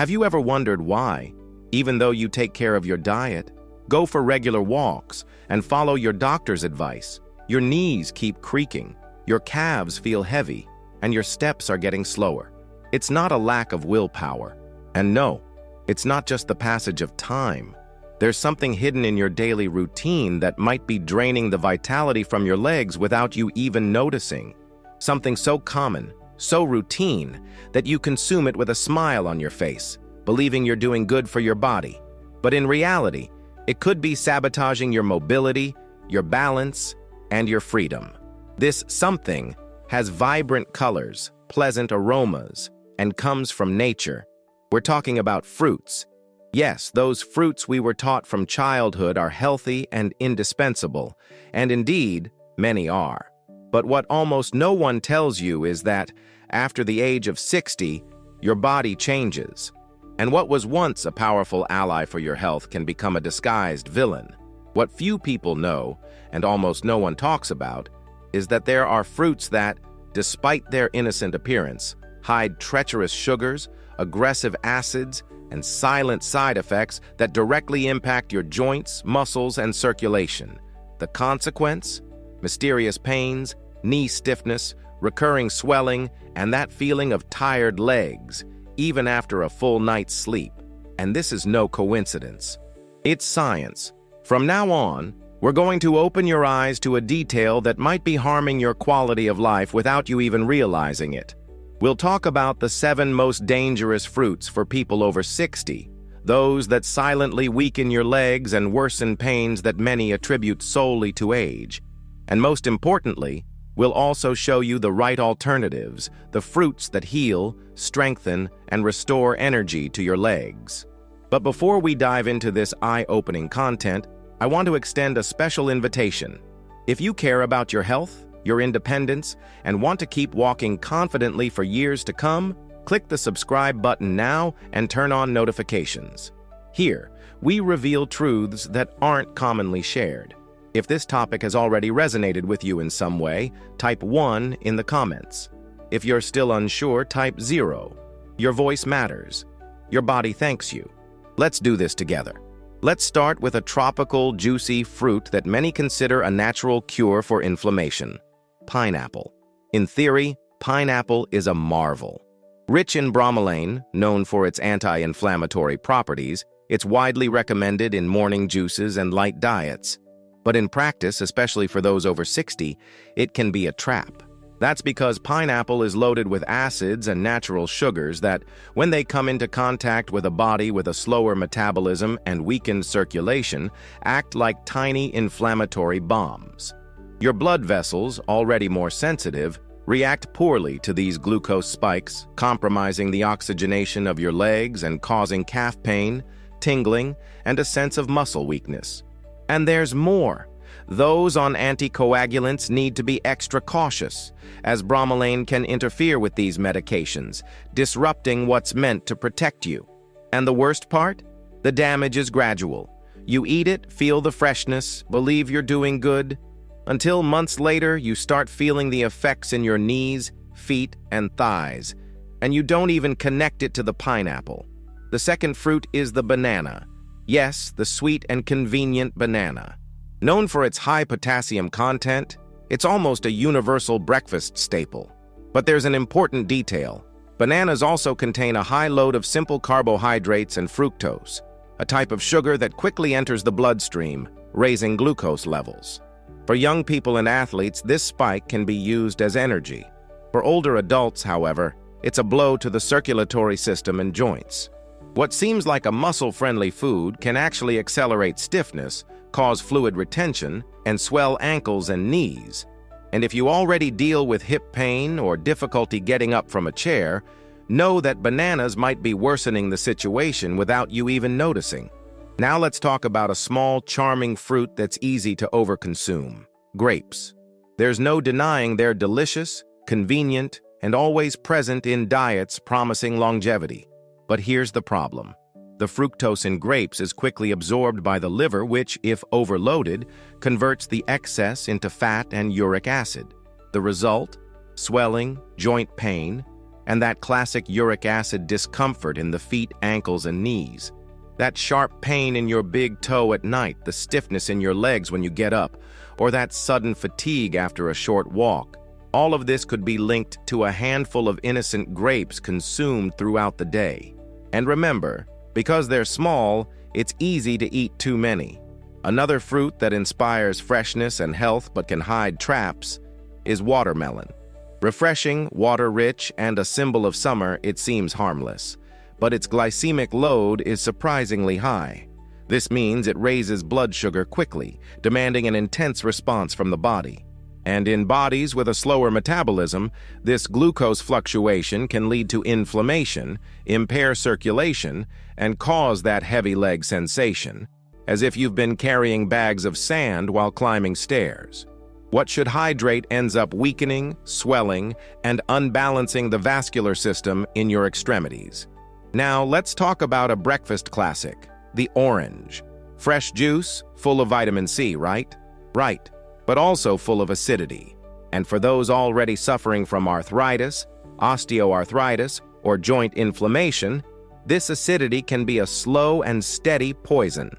Have you ever wondered why, even though you take care of your diet, go for regular walks, and follow your doctor's advice, your knees keep creaking, your calves feel heavy, and your steps are getting slower? It's not a lack of willpower. And no, it's not just the passage of time. There's something hidden in your daily routine that might be draining the vitality from your legs without you even noticing. Something so common, so routine, that you consume it with a smile on your face, believing you're doing good for your body. But in reality, it could be sabotaging your mobility, your balance, and your freedom. This something has vibrant colors, pleasant aromas, and comes from nature. We're talking about fruits. Yes, those fruits we were taught from childhood are healthy and indispensable, and indeed, many are. But what almost no one tells you is that, after the age of 60, your body changes. And what was once a powerful ally for your health can become a disguised villain. What few people know, and almost no one talks about, is that there are fruits that, despite their innocent appearance, hide treacherous sugars, aggressive acids, and silent side effects that directly impact your joints, muscles, and circulation. The consequence? Mysterious pains, knee stiffness, recurring swelling, and that feeling of tired legs, even after a full night's sleep. And this is no coincidence. It's science. From now on, we're going to open your eyes to a detail that might be harming your quality of life without you even realizing it. We'll talk about the 7 most dangerous fruits for people over 60, those that silently weaken your legs and worsen pains that many attribute solely to age. And most importantly, we'll also show you the right alternatives, the fruits that heal, strengthen, and restore energy to your legs. But before we dive into this eye-opening content, I want to extend a special invitation. If you care about your health, your independence, and want to keep walking confidently for years to come, click the subscribe button now and turn on notifications. Here, we reveal truths that aren't commonly shared. If this topic has already resonated with you in some way, type 1 in the comments. If you're still unsure, type 0. Your voice matters. Your body thanks you. Let's do this together. Let's start with a tropical, juicy fruit that many consider a natural cure for inflammation. Pineapple. In theory, pineapple is a marvel. Rich in bromelain, known for its anti-inflammatory properties, it's widely recommended in morning juices and light diets. But in practice, especially for those over 60, it can be a trap. That's because pineapple is loaded with acids and natural sugars that, when they come into contact with a body with a slower metabolism and weakened circulation, act like tiny inflammatory bombs. Your blood vessels, already more sensitive, react poorly to these glucose spikes, compromising the oxygenation of your legs and causing calf pain, tingling, and a sense of muscle weakness. And there's more. Those on anticoagulants need to be extra cautious, as bromelain can interfere with these medications, disrupting what's meant to protect you. And the worst part? The damage is gradual. You eat it, feel the freshness, believe you're doing good, until months later you start feeling the effects in your knees, feet, and thighs, and you don't even connect it to the pineapple. The second fruit is the banana. Yes, the sweet and convenient banana. Known for its high potassium content, it's almost a universal breakfast staple. But there's an important detail. Bananas also contain a high load of simple carbohydrates and fructose, a type of sugar that quickly enters the bloodstream, raising glucose levels. For young people and athletes, this spike can be used as energy. For older adults, however, it's a blow to the circulatory system and joints. What seems like a muscle-friendly food can actually accelerate stiffness, cause fluid retention, and swell ankles and knees. And if you already deal with hip pain or difficulty getting up from a chair, know that bananas might be worsening the situation without you even noticing. Now let's talk about a small, charming fruit that's easy to overconsume: grapes. There's no denying they're delicious, convenient, and always present in diets promising longevity. But here's the problem. The fructose in grapes is quickly absorbed by the liver, which, if overloaded, converts the excess into fat and uric acid. The result? Swelling, joint pain, and that classic uric acid discomfort in the feet, ankles, and knees. That sharp pain in your big toe at night, the stiffness in your legs when you get up, or that sudden fatigue after a short walk. All of this could be linked to a handful of innocent grapes consumed throughout the day. And remember, because they're small, it's easy to eat too many. Another fruit that inspires freshness and health but can hide traps is watermelon. Refreshing, water-rich, and a symbol of summer, it seems harmless. But its glycemic load is surprisingly high. This means it raises blood sugar quickly, demanding an intense response from the body. And in bodies with a slower metabolism, this glucose fluctuation can lead to inflammation, impair circulation, and cause that heavy leg sensation, as if you've been carrying bags of sand while climbing stairs. What should hydrate ends up weakening, swelling, and unbalancing the vascular system in your extremities. Now, let's talk about a breakfast classic, the orange. Fresh juice, full of vitamin C, right? Right, but also full of acidity. And for those already suffering from arthritis, osteoarthritis, or joint inflammation, this acidity can be a slow and steady poison.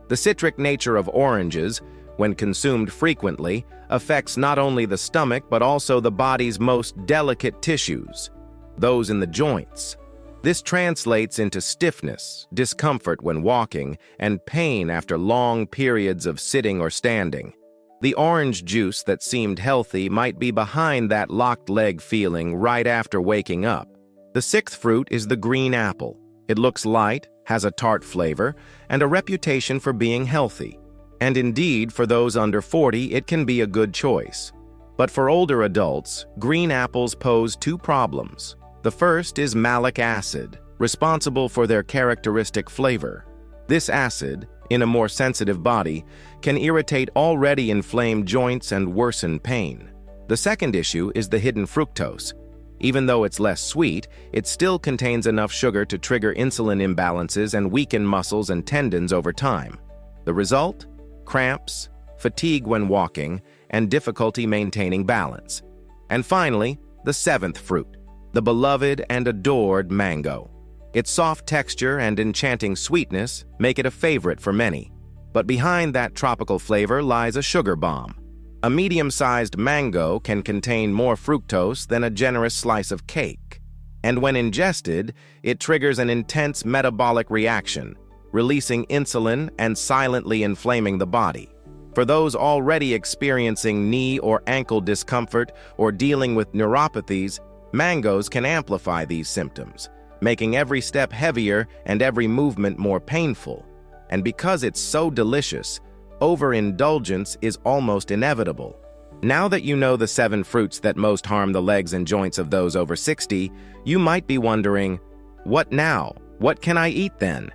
The citric nature of oranges, when consumed frequently, affects not only the stomach but also the body's most delicate tissues, those in the joints. This translates into stiffness, discomfort when walking, and pain after long periods of sitting or standing. The orange juice that seemed healthy might be behind that locked leg feeling right after waking up. The sixth fruit is the green apple. It looks light, has a tart flavor, and a reputation for being healthy. And indeed, for those under 40, it can be a good choice. But for older adults, green apples pose two problems. The first is malic acid, responsible for their characteristic flavor. This acid, in a more sensitive body, can irritate already inflamed joints and worsen pain. The second issue is the hidden fructose. Even though it's less sweet, it still contains enough sugar to trigger insulin imbalances and weaken muscles and tendons over time. The result? Cramps, fatigue when walking, and difficulty maintaining balance. And finally, the seventh fruit, the beloved and adored mango. Its soft texture and enchanting sweetness make it a favorite for many. But behind that tropical flavor lies a sugar bomb. A medium-sized mango can contain more fructose than a generous slice of cake. And when ingested, it triggers an intense metabolic reaction, releasing insulin and silently inflaming the body. For those already experiencing knee or ankle discomfort or dealing with neuropathies, mangoes can amplify these symptoms, making every step heavier and every movement more painful. And because it's so delicious, overindulgence is almost inevitable. Now that you know the 7 fruits that most harm the legs and joints of those over 60, you might be wondering, what now? What can I eat then?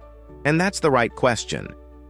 And that's the right question.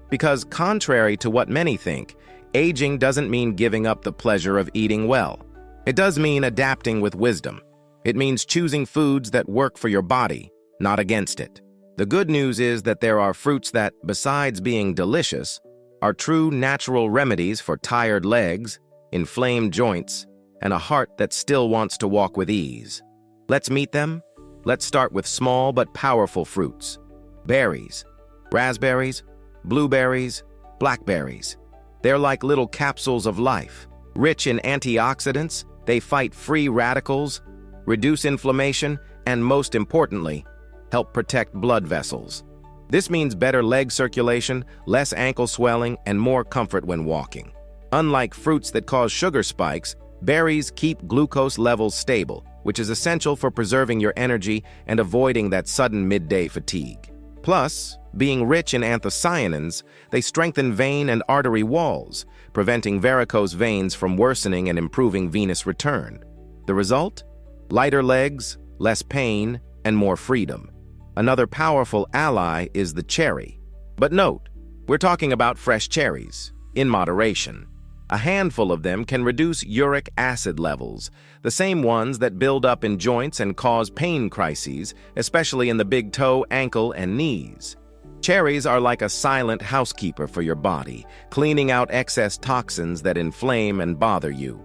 Because contrary to what many think, aging doesn't mean giving up the pleasure of eating well. It does mean adapting with wisdom. It means choosing foods that work for your body, not against it. The good news is that there are fruits that, besides being delicious, are true natural remedies for tired legs, inflamed joints, and a heart that still wants to walk with ease. Let's meet them. Let's start with small but powerful fruits. Berries, raspberries, blueberries, blackberries. They're like little capsules of life. Rich in antioxidants, they fight free radicals, reduce inflammation, and most importantly, help protect blood vessels. This means better leg circulation, less ankle swelling, and more comfort when walking. Unlike fruits that cause sugar spikes, berries keep glucose levels stable, which is essential for preserving your energy and avoiding that sudden midday fatigue. Plus, being rich in anthocyanins, they strengthen vein and artery walls, preventing varicose veins from worsening and improving venous return. The result? Lighter legs, less pain, and more freedom. Another powerful ally is the cherry. But note, we're talking about fresh cherries, in moderation. A handful of them can reduce uric acid levels, the same ones that build up in joints and cause pain crises, especially in the big toe, ankle, and knees. Cherries are like a silent housekeeper for your body, cleaning out excess toxins that inflame and bother you.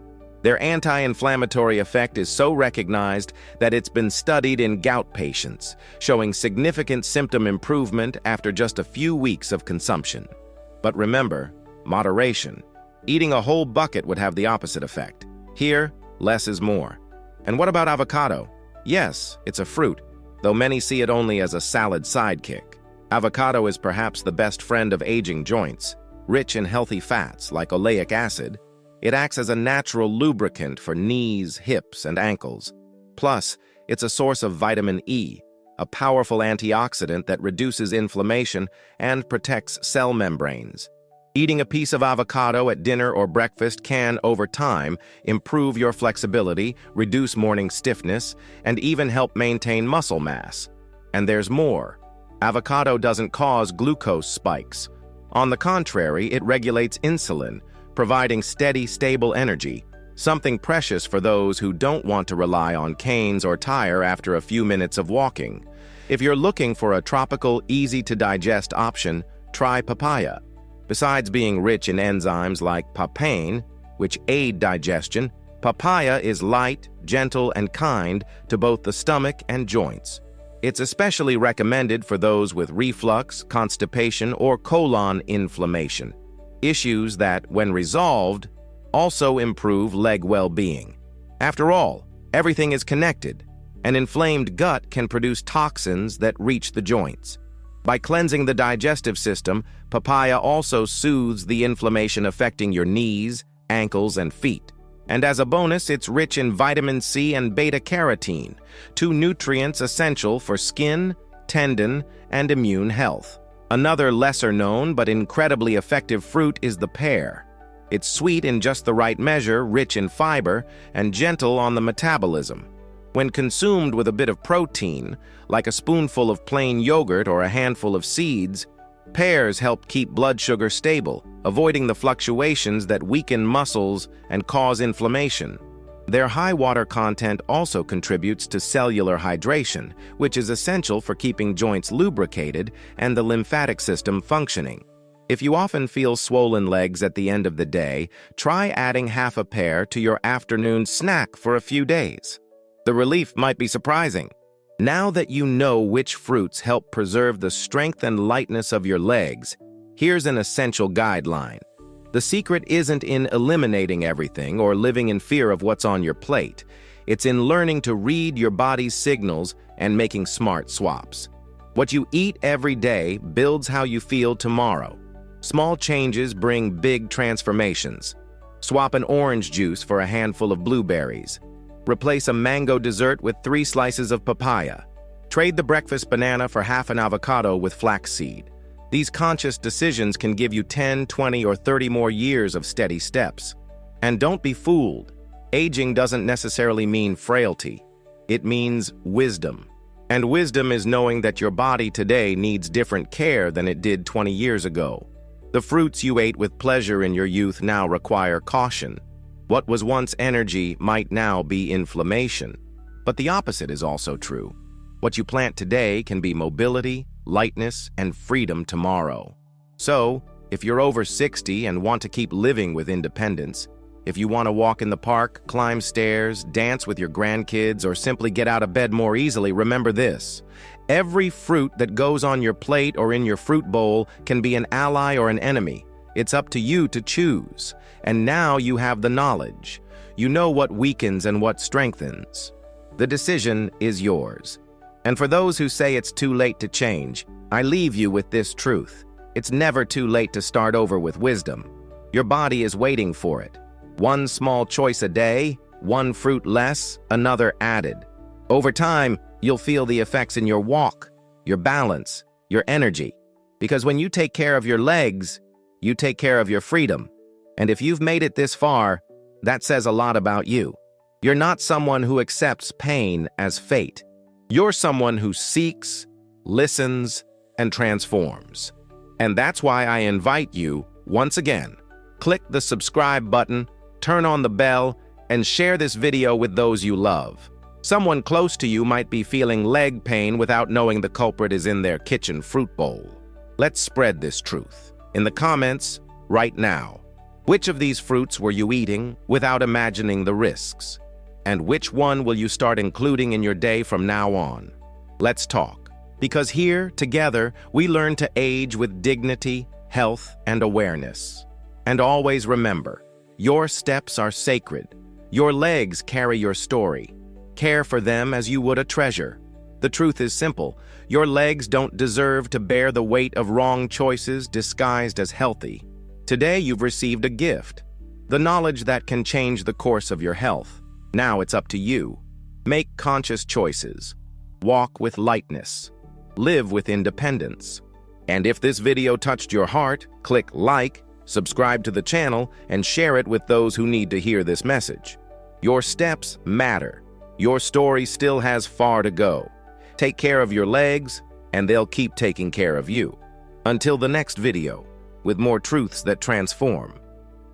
Their anti-inflammatory effect is so recognized that it's been studied in gout patients, showing significant symptom improvement after just a few weeks of consumption. But remember, moderation. Eating a whole bucket would have the opposite effect. Here, less is more. And what about avocado? Yes, it's a fruit, though many see it only as a salad sidekick. Avocado is perhaps the best friend of aging joints. Rich in healthy fats like oleic acid, it acts as a natural lubricant for knees, hips, and ankles. Plus, it's a source of vitamin E, a powerful antioxidant that reduces inflammation and protects cell membranes. Eating a piece of avocado at dinner or breakfast can, over time, improve your flexibility, reduce morning stiffness, and even help maintain muscle mass. And there's more. Avocado doesn't cause glucose spikes. On the contrary, it regulates insulin, providing steady, stable energy, something precious for those who don't want to rely on canes or tire after a few minutes of walking. If you're looking for a tropical, easy-to-digest option, try papaya. Besides being rich in enzymes like papain, which aid digestion, papaya is light, gentle, and kind to both the stomach and joints. It's especially recommended for those with reflux, constipation, or colon inflammation. Issues that, when resolved, also improve leg well-being. After all, everything is connected. An inflamed gut can produce toxins that reach the joints. By cleansing the digestive system, papaya also soothes the inflammation affecting your knees, ankles, and feet. And as a bonus, it's rich in vitamin C and beta-carotene, two nutrients essential for skin, tendon, and immune health. Another lesser-known but incredibly effective fruit is the pear. It's sweet in just the right measure, rich in fiber, and gentle on the metabolism. When consumed with a bit of protein, like a spoonful of plain yogurt or a handful of seeds, pears help keep blood sugar stable, avoiding the fluctuations that weaken muscles and cause inflammation. Their high water content also contributes to cellular hydration, which is essential for keeping joints lubricated and the lymphatic system functioning. If you often feel swollen legs at the end of the day, try adding half a pear to your afternoon snack for a few days. The relief might be surprising. Now that you know which fruits help preserve the strength and lightness of your legs, here's an essential guideline. The secret isn't in eliminating everything or living in fear of what's on your plate. It's in learning to read your body's signals and making smart swaps. What you eat every day builds how you feel tomorrow. Small changes bring big transformations. Swap an orange juice for a handful of blueberries. Replace a mango dessert with 3 slices of papaya. Trade the breakfast banana for half an avocado with flaxseed. These conscious decisions can give you 10, 20, or 30 more years of steady steps. And don't be fooled. Aging doesn't necessarily mean frailty. It means wisdom. And wisdom is knowing that your body today needs different care than it did 20 years ago. The fruits you ate with pleasure in your youth now require caution. What was once energy might now be inflammation. But the opposite is also true. What you plant today can be mobility, lightness, and freedom tomorrow. So, if you're over 60 and want to keep living with independence, if you want to walk in the park, climb stairs, dance with your grandkids, or simply get out of bed more easily, remember this. Every fruit that goes on your plate or in your fruit bowl can be an ally or an enemy. It's up to you to choose. And now you have the knowledge. You know what weakens and what strengthens. The decision is yours. And for those who say it's too late to change, I leave you with this truth. It's never too late to start over with wisdom. Your body is waiting for it. One small choice a day, one fruit less, another added. Over time, you'll feel the effects in your walk, your balance, your energy. Because when you take care of your legs, you take care of your freedom. And if you've made it this far, that says a lot about you. You're not someone who accepts pain as fate. You're someone who seeks, listens, and transforms. And that's why I invite you, once again, click the subscribe button, turn on the bell, and share this video with those you love. Someone close to you might be feeling leg pain without knowing the culprit is in their kitchen fruit bowl. Let's spread this truth. In the comments, right now. Which of these fruits were you eating without imagining the risks? And which one will you start including in your day from now on? Let's talk. Because here, together, we learn to age with dignity, health, and awareness. And always remember, your steps are sacred. Your legs carry your story. Care for them as you would a treasure. The truth is simple. Your legs don't deserve to bear the weight of wrong choices disguised as healthy. Today you've received a gift, the knowledge that can change the course of your health. Now it's up to you. Make conscious choices. Walk with lightness. Live with independence. And if this video touched your heart, click like, subscribe to the channel, and share it with those who need to hear this message. Your steps matter. Your story still has far to go. Take care of your legs, and they'll keep taking care of you. Until the next video, with more truths that transform.